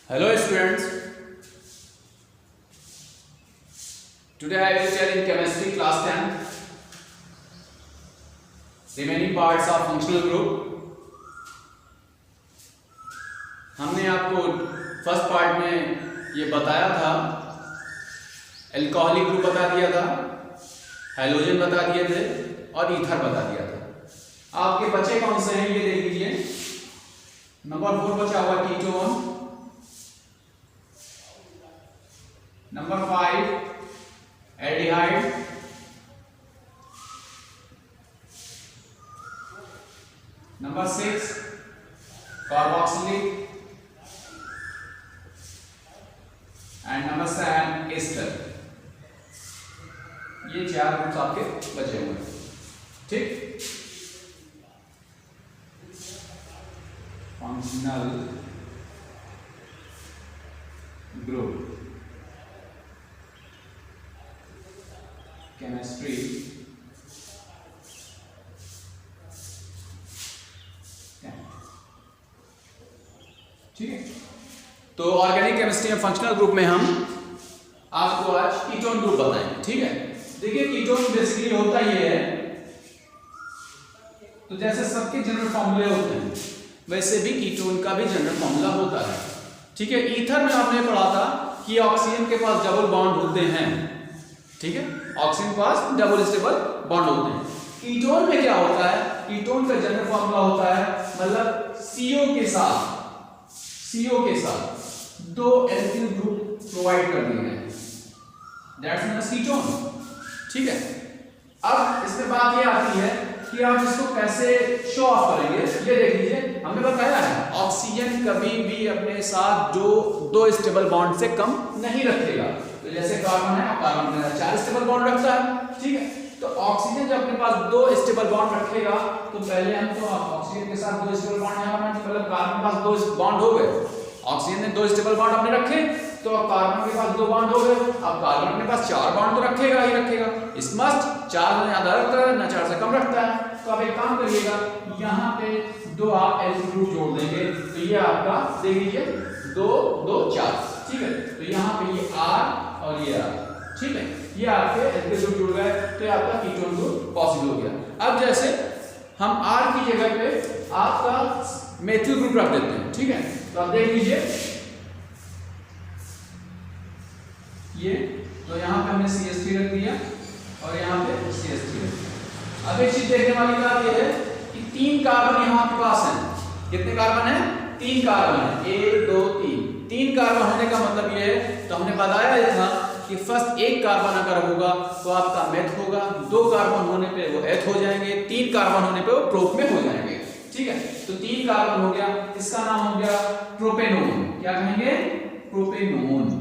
Hello students, today I will tell in chemistry class 10 remaining parts of functional group. हमने आपको first part में ये बताया था, एल्कोहलिक ग्रुप बता दिया था, हैलोजन बता दिए थे और ईथर बता दिया था। आपके बचे कौन से हैं ये देख लीजिए। नंबर 4 बचा हुआ ketone, number 5 aldehyde, number 6 carboxylic and number 7 ester. ये 4 ग्रुप्स आपके बचे हुए हैं। ठीक, फंक्शनल ग्रुप केमिस्ट्री ठीक है। तो ऑर्गेनिक केमिस्ट्री में फंक्शनल ग्रुप में हम आपको आज कीटोन ग्रुप बताएंगे। ठीक है, देखिए कीटोन बेसिकली होता ये है, तो जैसे सबके जनरल फॉर्मूले होते हैं वैसे भी कीटोन का भी जनरल फॉर्मूला होता है। ठीक है, ईथर में हमने पढ़ा था कि ऑक्सीजन के पास डबल बॉन्ड होते हैं। ठीक है, ऑक्सीजन के पास डबल स्टेबल बॉन्ड होते हैं। कीटोन में क्या होता है, कीटोन का जनरल फॉर्मूला होता है, मतलब CO के साथ 2 एल्किल ग्रुप प्रोवाइड कर दिए हैं, दैट्स नोन एज कीटोन। ठीक है, अब इसमें बात ये आती है कि आप इसको कैसे शो ऑफ करेंगे। ये देख लीजिए, हमने बताया है ऑक्सीजन कभी भी अपने साथ जो 2 स्टेबल बॉन्ड से कम नहीं रखेगा। तो जैसे कार्बन है, कार्बन के साथ 4 स्टेबल बॉन्ड रखता है। ठीक है, तो ऑक्सीजन जब अपने पास 2 स्टेबल बॉन्ड रखेगा तो पहले हम तो ऑक्सीजन के साथ 2 स्टेबल बॉन्ड यहाँ बनाएंगे। मतलब कार्बन के पास 2 बॉन्ड हो गए, ऑक्सीजन ने 2 स्टेबल बॉन्ड अपने रखे तो कार्बन के पास 2 बॉन्ड हो गए। अब कार्बन अपने पास 4 बॉन्ड तो रखेगा ही रखेगा, इस मस्ट 4 से ज्यादा रखता है ना 4 से कम रखता है। तो आप एक काम करिएगा, यहाँ पे 2 आप एल्किल ग्रुप जोड़ देंगे तो ये आपका देख लीजिए 2 2 4। ठीक है, तो यहाँ पे ये R और ये R। ठीक है, ये आपके एल्किल ग्रुप जुड़ गए तो ये आपका कीटोन ग्रुप पॉसिबल हो गया। अब जैसे हम R की जगह पे आपका मेथिल ग्रुप रख देते हैं। ठीक है, तो आप देख लीजिए ये, तो यहाँ पे हमने CH3 रख दिया और यहाँ पे CH3 रख दिया। अब एक चीज देखने वाली बात ये है कि 3 कार्बन यहाँ आपके पास हैं। कितने कार्बन हैं? 3 कार्बन है, 1 2 3। 3 कार्बन होने का मतलब ये है, तो हमने बताया ये था कि फर्स्ट 1 कार्बन अगर होगा तो आपका मेथ होगा, 2 कार्बन होने पे वो एथ हो जाएंगे, 3 कार्बन होने पे वो प्रोप में हो जाएंगे। ठीक है, तो 3 कार्बन हो गया, इसका नाम हो गया प्रोपेनोन। क्या कहेंगे? प्रोपेनोन।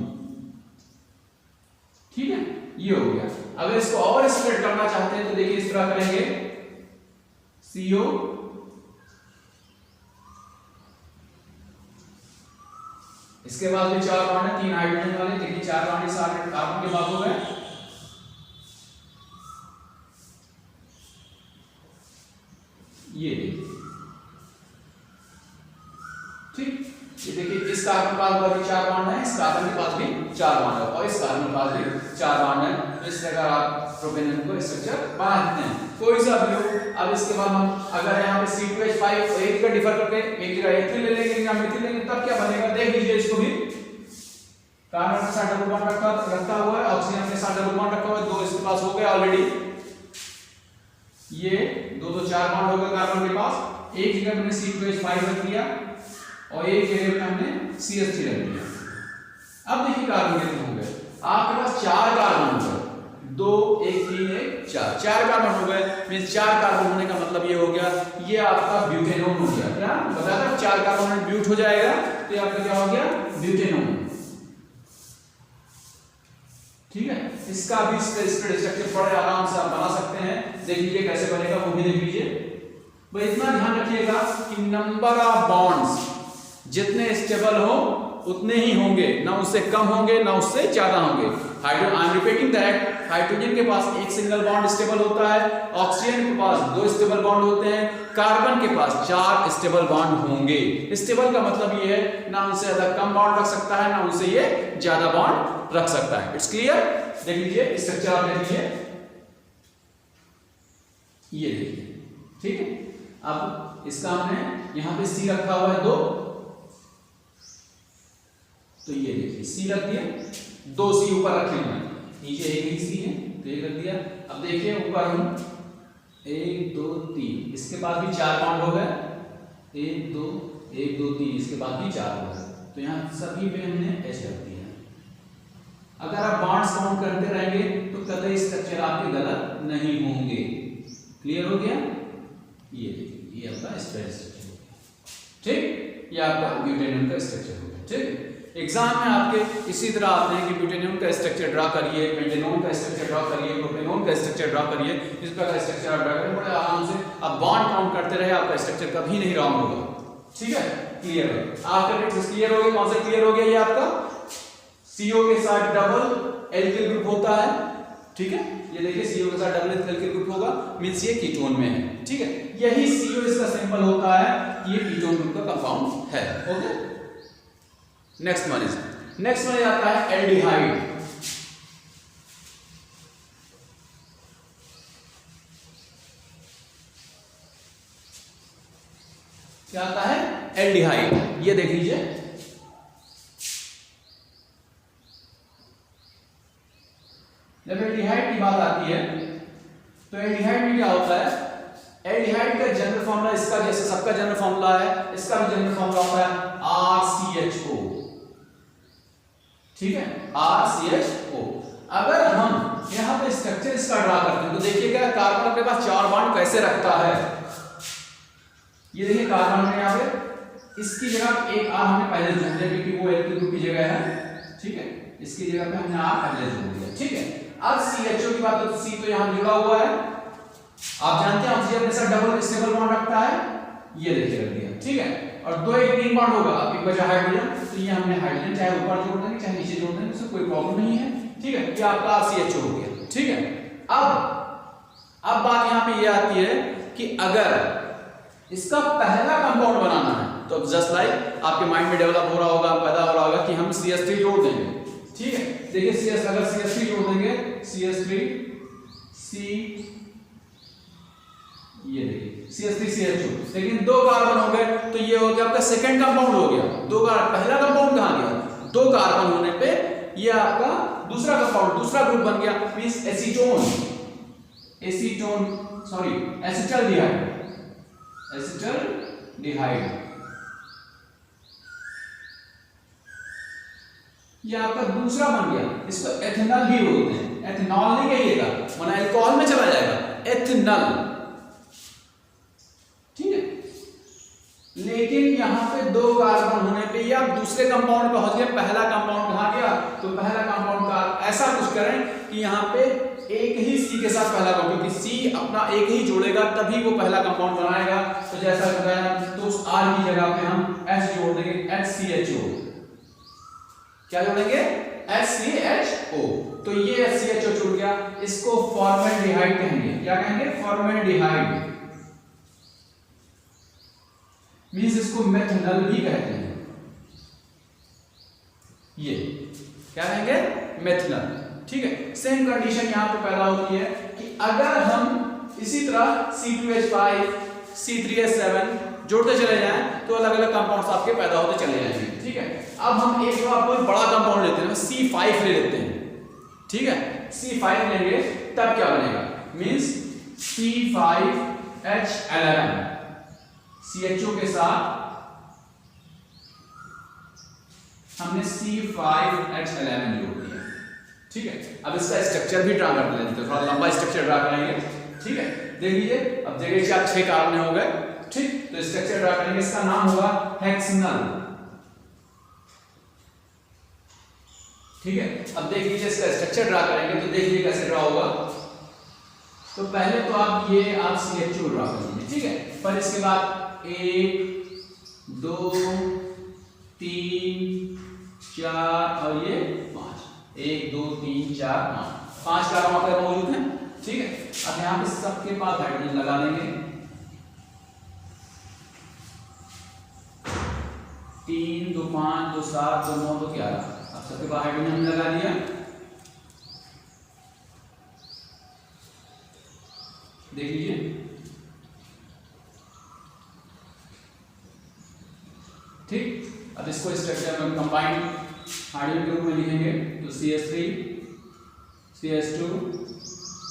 ठीक है, ये हो गया। अगर इसको और स्प्लिट करना चाहते हैं तो देखिए इस तरह करेंगे, CO इसके बाद भी 4 बॉन्ड है, 3 हाइड्रोजन वाले। देखिए 4 बॉन्ड इस कार्बन के बाद हो गए। ये देखिए, ठीक, ये देखिए इस कार्बन के पास भी 4 बॉन्ड है, इस कार्बन के पास भी 4 बॉन्ड है और इस कार्बन के पास भी 4 बॉन्ड है। तो इस प्रकार आप प्रोपेनोन को स्ट्रक्चर बना देते हैं, कोई सा भी हो। अब इसके बाद हम अगर यहाँ पे C2H5 और एक का डिफर करके एक जगह एथिल ले लेंगे या मेथिल लेंगे तब क्या बनेगा, देख लीजिए इसको भी। कार्बन के साथ डबल बॉन्ड रखा हुआ है, ऑक्सीजन के साथ डबल बॉन्ड रखा हुआ है, 2 इसके पास हो गए ऑलरेडी। ये 2 तो 4 बॉन्ड हो गए कार्बन के पास। एक जगह हमने C2H5 रख दिया और एक जगह पे हमने CH3 रख दिया। अब देखिए कार्बन कितने हो गए, आपके पास 4 कार्बन हो गए, 2 1 3 1 4 कार्बन हो गए। मींस 4 कार्बन होने का मतलब ये हो गया, ये आपका ब्यूटेनोन हो गया। क्या बताया था? 4 कार्बन में ब्यूट हो जाएगा तो ये आपका क्या हो गया? ब्यूटेनोन। ठीक है, इसका भी स्ट्रक्चर बड़े आराम से आप बना सकते हैं। देख लीजिए कैसे बनेगा, वो भी देख लीजिए। भाई इतना ध्यान रखिएगा कि नंबर ऑफ बॉन्ड्स जितने स्टेबल हो उतने ही होंगे, ना उससे कम होंगे ना उससे ज्यादा होंगे। Hydro I am repeating that, hydrogen के पास एक सिंगल बॉन्ड स्टेबल होता है, ऑक्सीजन के पास 2 स्टेबल बॉन्ड होते हैं, कार्बन के पास 4 स्टेबल बॉन्ड होंगे। स्टेबल का मतलब ये है ना उनसे ज्यादा कम बॉन्ड रख सकता है ना उनसे ये ज्यादा बॉन्ड रख सकता है। It's clear? देख लीजिए स्ट्रक्चर, आप देख लीजिए, ये देखिए, ठीक है। अब इसका हमने यहां पे सी रखा हुआ है 2, तो ये देखिए सी रख दिया, 2 सी ऊपर रखे हुए हैं, नीचे एक ही सी है तो ये रख दिया। अब देखिए ऊपर हम 1 2 3, इसके बाद भी 4 बॉन्ड हो गए, 1 2 3, इसके बाद भी 4 हो गए, तो यहाँ सभी पे हमने एच रख दिया। अगर आप बॉन्ड्स काउंट करते रहेंगे तो कतई स्ट्रक्चर आपके गलत नहीं होंगे। क्लियर हो गया? ये देखिए ये आपका स्ट्रेट स्ट्रक्चर हो गया, ठीक, ये आपका ब्यूटेनियम का स्ट्रक्चर हो गया, ठीक। एग्जाम में आपके इसी तरह आते हैं कि ब्यूटेनियम का स्ट्रक्चर ड्रा करिए, पेंटेनॉन का स्ट्रक्चर ड्रा करिए, प्रोपेनॉन का स्ट्रक्चर ड्रा करिए, इस प्रकार का स्ट्रक्चर आप ड्रा करें बड़े आराम से। आप बॉन्ड काउंट करते रहे, आपका स्ट्रक्चर कभी नहीं रॉन्ग होगा, ठीक है। क्लियर है? आपका ट्रिक्स क्लियर हो गया? कौन सा क्लियर हो गया? ये आपका CO के साथ डबल एल्किल ग्रुप होता है, ठीक है। ये देखिए CO के साथ डबल एल्किल ग्रुप होगा, मींस ये कीटोन में है, ठीक है। यही CO इसका सिंबल होता है कि ये कीटोन ग्रुप का कंपाउंड है, ओके। नेक्स्ट वन आता है एल्डिहाइड। क्या आता है? एल्डिहाइड। ये देख लीजिए, जब एल्डिहाइड की बात आती है तो एल्डिहाइड में क्या होता है? एल्डिहाइड का जनरल फॉर्मूला इसका जैसे सबका जनरल फॉर्मूला है, इसका भी जनरल फॉर्मूला होता है RCHO, ठीक है, RCHO। अगर हम यहां पे स्ट्रक्चर इसका ड्रा करते हैं तो देखिएगा कार्बन के पास 4 बॉन्ड कैसे रखता है। ये देखिए कार्बन में यहां पे इसकी जगह एक R हमने पहले जोड़ दिया क्योंकि वो एल्किल ग्रुप की जगह है, ठीक है, इसकी जगह पे हमने R पहले जोड़ दिया, ठीक है। अब CHO की बात तो C तो यहां जुड़ा हुआ है, आप जानते हैं ऑक्सीजन अपने साथ डबल स्टेबल बॉन्ड रखता है, ये देखिए रख दिया, ठीक है। और 2 एक 3 बॉन्ड होगा, अब एक बचा हाइड्रोजन, तो ये हमने हाइड्रोजन चाहे ऊपर जोड़ देंगे चाहे नीचे जोड़ देंगे, उससे कोई प्रॉब्लम नहीं है, ठीक है। ये आपका RCHO हो गया, ठीक है। अब बात यहां पे ये आती है कि अगर इसका पहला कंपाउंड बनाना है तो जस्ट लाइक आपके माइंड में डेवलप हो रहा होगा, पैदा हो रहा होगा कि हम CH3 जोड़ देंगे, ठीक है। देखिए अगर CH3 जोड़ देंगे, CH3 C, ये देखिए CH3 CH2, लेकिन 2 कार्बन हो गए तो ये हो गया आपका सेकंड कंपाउंड हो गया। 2 कार्बन, पहला कंपाउंड कहां गया? 2 कार्बन होने पे ये आपका दूसरा कंपाउंड, दूसरा ग्रुप बन गया, मींस एसीटोन, एसिटल्डिहाइड। ये आपका दूसरा बन गया, इसको एथेनॉल भी बोलते हैं। एथेनॉल नहीं कहिएगा वरना अल्कोहल में चला जाएगा, एथेनॉल, ठीक है। लेकिन यहां पे 2 कार्बन होने पे या दूसरे कंपाउंड पे पहुंच गया, पहला कंपाउंड कहां गया? तो पहला कंपाउंड का ऐसा कुछ करें कि यहां पे एक ही C के साथ पहला कंपाउंड, क्योंकि C अपना एक ही जोड़ेगा तभी वो पहला कंपाउंड बनाएगा, तो जैसा बताया तो उस R की जगह पे हम H जोड़ देंगे, HCHO। क्या जोड़ेंगे? HCHO। तो ये HCHO जुड़ गया, इसको फॉर्मेल्डिहाइड कहेंगे। क्या कहेंगे? फॉर्मेल्डिहाइड, मींस इसको मेथनॉल भी कहते हैं। ये क्या कहेंगे? मेथनॉल, ठीक है। सेम कंडीशन यहां पे पैदा होती है कि अगर हम इसी तरह C2H5 C3H7 जोड़ते चले जाएं तो अलग अलग कंपाउंड्स आपके पैदा होते चले जाएंगे, ठीक है। अब हम एक तो आपको बड़ा कंपाउंड लेते हैं, C5 ले लेते हैं, ठीक है। C5 लेंगे तब क्या बनेगा? मींस C5H11, CHO के साथ हमने C5H11 जोड़ दिया, ठीक है। अब इसका स्ट्रक्चर भी ड्रा कर लेते हैं, थोड़ा लंबा स्ट्रक्चर ड्रा करेंगे, ठीक है। देख लीजिए, अब देखिए 6 कार्बन हो गए, ठीक। तो स्ट्रक्चर ड्रा करेंगे, इसका नाम होगा हेक्सेनल, ठीक है। अब देख लीजिए इसका स्ट्रक्चर ड्रा करेंगे तो देखिए कैसे ड्रा होगा। तो पहले तो आप CHO ड्रा कर लीजिए, ठीक है। पर इसके बाद 1 2 3 4 5 कार्बन आपके मौजूद हैं। ठीक है, अब यहाँ पे सबके पास हाइड्रोजन लगा देंगे। 3 2 5 2 7 2 9 2 11। अब सबके पास हाइड्रोजन हमने लगा दिया। देख लीजिए, ठीक। अब इसको स्ट्रक्चर में कंबाइंड हाइड्रोजन के रूप में लिखेंगे तो CH3 CH2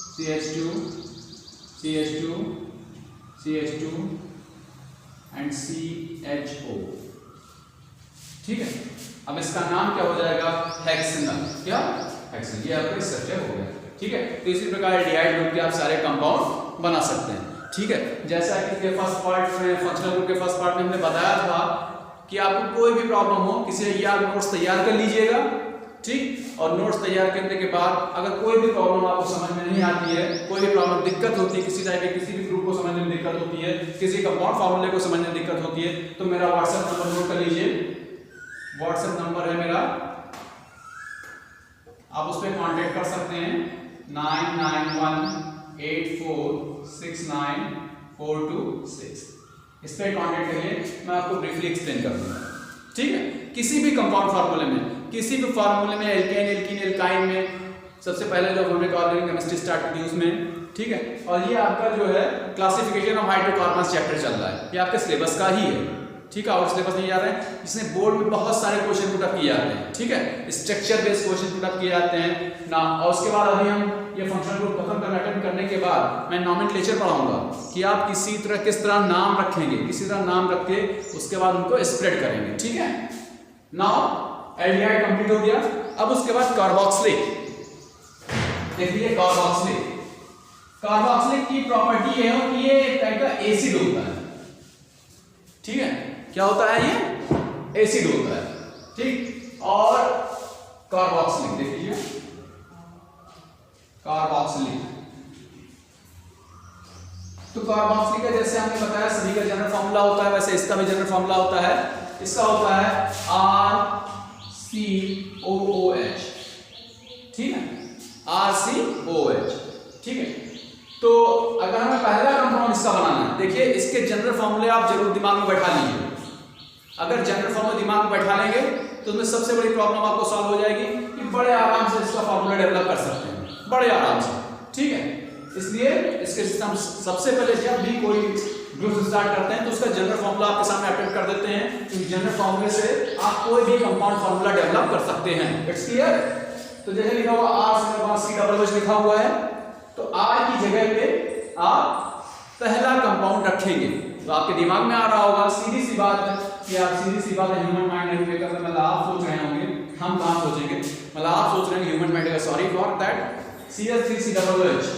CH2 CH2 CH2 and CHO। ठीक है, अब इसका नाम क्या हो जाएगा? हेक्सेनल। क्या? हेक्सेनल। ये आपका स्ट्रक्चर हो गया। ठीक है, तो इसी प्रकार एल्डिहाइड ग्रुप के आप सारे कंपाउंड बना सकते हैं। ठीक है, जैसा कि इसके फर्स्ट पार्ट में फंक्शनल ग्रुप के फर्स्ट पार्ट में हमने बताया था कि आपको कोई भी प्रॉब्लम हो, किसी ये आप नोट्स तैयार कर लीजिएगा। ठीक, और नोट्स तैयार करने के बाद अगर कोई भी प्रॉब्लम आपको समझ में नहीं आती है, कोई भी प्रॉब्लम दिक्कत होती है, किसी टाइप के किसी भी ग्रुप को समझने में दिक्कत होती है, किसी कंपाउंड फार्मूले को समझने में दिक्कत होती है, तो मेरा व्हाट्सएप नंबर नोट कर लीजिए। व्हाट्सएप नंबर है मेरा, आप उस पर कांटेक्ट कर सकते हैं 9918469426। इस पे कांटेक्ट करिए, मैं आपको ब्रीफली एक्सप्लेन कर दूंगा। ठीक है, किसी भी कंपाउंड फार्मूले में, किसी भी फार्मूले में, एल्केन एल्कीन एल्काइन में सबसे पहले जो हमने ऑर्गेनिक केमिस्ट्री स्टार्ट की उसमें। ठीक है, और ये आपका जो है क्लासिफिकेशन ऑफ हाइड्रोकार्बन्स चैप्टर चल रहा है, ये आपके सिलेबस का ही है। ठीक है, और सिलेबस नहीं जा रहे हैं, इसमें बोर्ड में बहुत सारे क्वेश्चन पुट अप किए जाते हैं। ठीक है, structure based question put up किए जाते हैं ना। और उसके बाद अभी हम ये फंक्शनल ग्रुप खत्म करना अटेम्प्ट करने के बाद मैं नॉमेनक्लेचर पढ़ाऊंगा कि आप किस तरह नाम रखेंगे, किसी तरह नाम रख के उसके बाद उनको स्प्रेड करेंगे। ठीक है, नाउ एल्डिहाइड कंप्लीट हो गया। अब उसके बाद कार्बोक्सिलिक। देखिए कार्बोक्सिलिक, कार्बोक्सिलिक की प्रॉपर्टी है कि ये एक टाइप का एसिड होता है। ठीक है, क्या होता है? ये एसिड होता है। ठीक, और कार्बोक्सिलिक देख लीजिए, कार्बोक्सिलिक तो कार्बोक्सिलिक का जैसे हमने बताया सभी का जनरल फॉर्मूला होता है, वैसे इसका भी जनरल फॉर्मूला होता है। इसका होता है RCOOH। ठीक है, RCOH। ठीक है, तो अगर हमें पहला कंपाउंड इसका बनाना है, देखिए इसके जनरल फॉर्मूले आप जरूर दिमाग में बैठा लीजिए। अगर जनरल फॉर्मूला दिमाग में बैठा लेंगे तो उसमें सबसे बड़ी प्रॉब्लम आपको सॉल्व हो जाएगी कि बड़े आराम से इसका फॉर्मूला डेवलप कर सकते हैं, बड़े आराम से। ठीक है, इसलिए इसके सिस्टम सबसे पहले जब भी कोई ग्रुप स्टार्ट करते हैं तो उसका जनरल फॉर्मूला आपके सामने अटेम्प्ट कर देते हैं। तो जनरल फॉर्मूले से आप कोई भी कंपाउंड फॉर्मूला डेवलप कर सकते हैं। It's clear? तो जैसे लिखा हुआ R से COOH लिखा हुआ है, तो R की जगह पे आप पहला कंपाउंड रखेंगे तो आपके दिमाग में आ रहा होगा। सीधी सी बात है कि आप सीधी सी बात है, ह्यूमन माइंड नहीं लेकर मतलब आप सोच रहे होंगे, हम कहां सोचेंगे, मतलब आप सोच रहे हैं ह्यूमन माइंड का, सॉरी फॉर दैट, CH3COOH।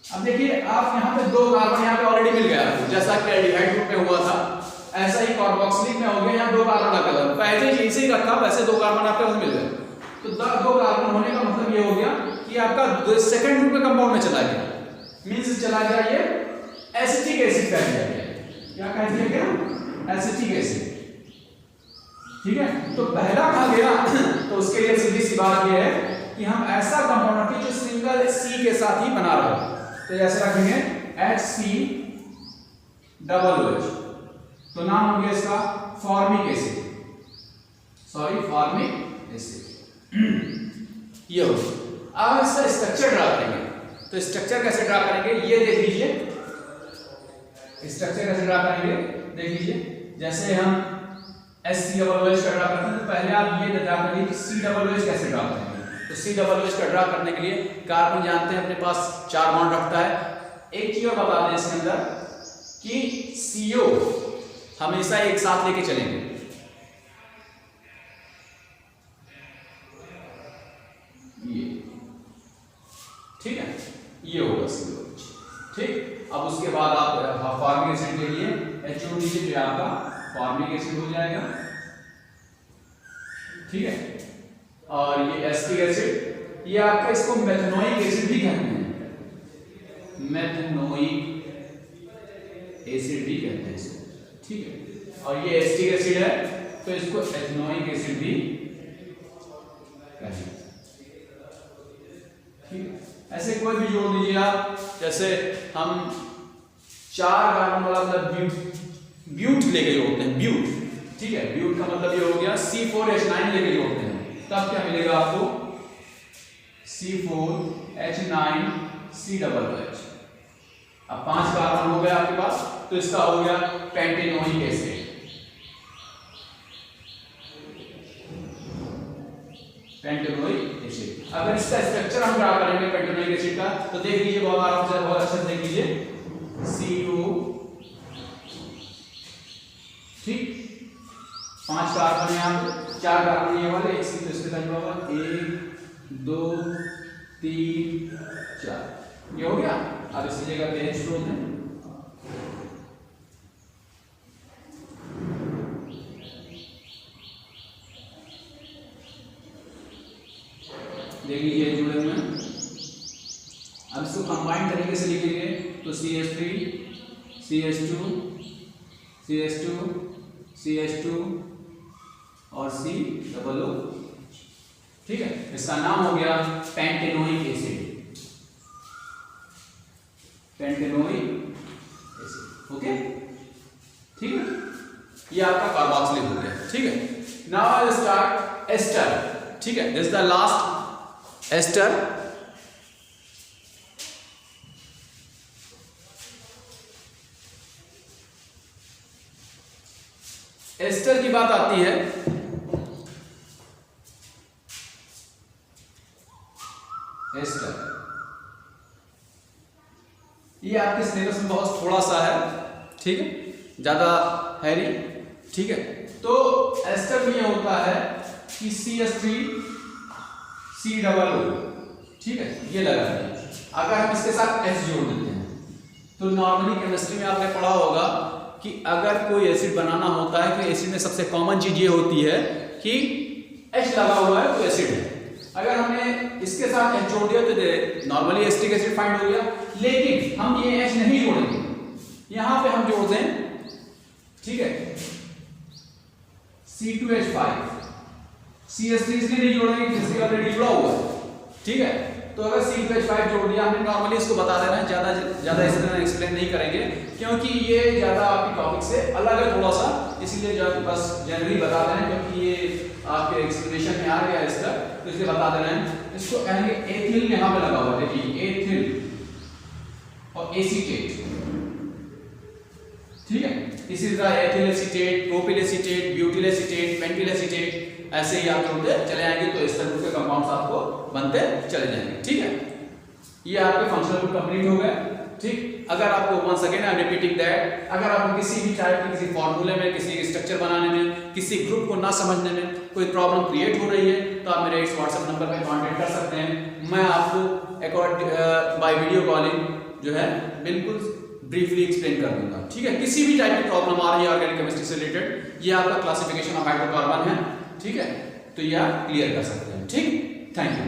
अब देखिए आप यहाँ पे 2 कार्बन यहाँ पे ऑलरेडी मिल गया, जैसा कि एल्डिहाइड ग्रुप में हुआ था ऐसा ही कार्बोक्सिलिक में हो गया। यहाँ 2 कार्बन लगा, पहले ऐसे ही रखा, वैसे 2 कार्बन आपके पास मिल गए। तो 2 कार्बन होने का मतलब ये हो गया कि आपका सेकंड ग्रुप के कंपाउंड में चला गया, मींस चला गया ये एसिटिक एसिड कह दिया गया। क्या कह दिया गया? Acetic acid. ठीक है, तो पहला खा गया तो उसके लिए सीधी सी बात ये है कि हम ऐसा कंपाउंड रखें जो सिंगल C के साथ ही बना रहे। तो ऐसे रखेंगे HCOOH, तो नाम हो गया इसका formic acid, sorry formic acid. ये हो, अब इसका स्ट्रक्चर ड्रा करेंगे। तो स्ट्रक्चर कैसे ड्रा करेंगे ये देख लीजिए, स्ट्रक्चर कैसे ड्रा करेंगे देख लीजिए। जैसे हम HCOOH का ड्रा करते हैं तो पहले आप ये ड्रा करिए कि COOH कैसे ड्रा करेंगे। तो COOH का ड्रा करने के लिए कार्बन जानते हैं अपने पास 4 बॉन्ड रखता है। एक चीज और बता दें इसके अंदर कि CO हमेशा एक साथ लेके चलेंगे। ये ठीक है, ये होगा COOH। ठीक, अब उसके बाद आप फॉर्मिक एसिड के लिए HO लीजिए, जो आपका फॉर्मिक एसिड हो जाएगा। ठीक है, और ये एसिटिक एसिड, ये आपका इसको मेथनोइक एसिड भी कहते हैं, मेथनोइक एसिड भी कहते हैं इसको। ठीक है, और ये एसिटिक एसिड है तो इसको एथनोइक एसिड भी कहते हैं। कोई भी जोड़ दीजिए आप, जैसे हम 4 कार्बन वाला मतलब ब्यूट लेके जोड़ते हैं, ब्यूट, ठीक है, ब्यूट का मतलब ये हो गया C4H9 लेके जोड़ते हैं, तब क्या मिलेगा आपको C4H9COOH। अब 5 कार्बन हो गया आपके पास, तो इसका हो गया पेंटेनोइक एसिड। Pentanoic acid. अगर इसका स्ट्रक्चर हम ड्रा करेंगे पेंटेनोइक एसिड का, तो देख लीजिए बहुत अच्छे से देख लीजिए, CO, ठीक, 5 कार्बन है यहाँ पे, 4 कार्बन ये वाले, एक तो इसके साथ होगा 1 2 3 4, ये हो गया। अब इसी जगह पे H जोड़ दें, देख लीजिए जुड़े हुए हैं। अब इसको कंबाइन तरीके से लिखेंगे तो CH3 CH2 CH2 CH2 और COO, ठीक है, इसका नाम हो गया pentanoic acid, pentanoic acid, okay, ठीक है, ये आपका कार्बोक्सिलिक हो गया, ठीक है। Now I will start ester, ठीक है, this is the last ester. Ester की बात आती है, एस्टर ये आपके सिलेबस में बहुत थोड़ा सा है, ठीक है, ज्यादा है नहीं, ठीक है। तो एस्टर में ये होता है कि CH3 COO, ठीक है, ये लगा है। अगर हम इसके साथ H जोड़ देते हैं, तो नॉर्मली केमिस्ट्री में आपने पढ़ा होगा कि अगर कोई एसिड बनाना होता है तो एसिड में सबसे कॉमन चीज ये होती है कि H लगा हुआ है तो एसिड है। अगर हमने इसके साथ H जोड़ दिया तो नॉर्मली एसिटिक एसिड फाइंड हो गया, लेकिन हम ये H नहीं जोड़ेंगे, यहां पे हम जोड़ दें, ठीक है, C2H5, CH3 इसलिए नहीं जोड़ेंगे कि इसके ऑलरेडी जुड़ा हुआ है, ठीक है। तो अगर C2H5 जोड़ दिया हमने, नॉर्मली इसको बता देना है, ज्यादा इस तरह एक्सप्लेन नहीं करेंगे क्योंकि ये ज्यादा आपके टॉपिक से अलग है थोड़ा सा, इसीलिए जो बस जनरली बता देना, क्योंकि ये आपके एक्सप्लेनेशन में आ गया इस तक, तो इसलिए बता देना है। इसको कहेंगे एथिल, यहां पे लगा हुआ है, देखिए एथिल और एसीटेट, ठीक है, इसी तरह ethyl acetate, propyl acetate, butyl acetate, pentyl acetate, ऐसे ही आप जोड़ते चले जाएंगे तो इस तरह के कंपाउंड्स आपको बनते चले जाएंगे, ठीक है। ये आपके फंक्शनल ग्रुप कंप्लीट हो गए, ठीक। अगर आपको once again I am repeating that, अगर आपको किसी भी टाइप के किसी फॉर्मूले में, किसी स्ट्रक्चर बनाने में, किसी ग्रुप को ना समझने में कोई प्रॉब्लम क्रिएट हो रही है, तो आप मेरे इस व्हाट्सएप नंबर पर कांटेक्ट कर सकते हैं। मैं आपको बाय वीडियो कॉलिंग जो है बिल्कुल ब्रीफली एक्सप्लेन कर दूंगा, ठीक है। किसी भी टाइप की प्रॉब्लम आ रही है ऑर्गेनिक केमिस्ट्री से रिलेटेड, ये आपका क्लासिफिकेशन ऑफ हाइड्रोकार्बन है, ठीक है, तो ये आप क्लियर कर सकते हैं, ठीक। Thank you.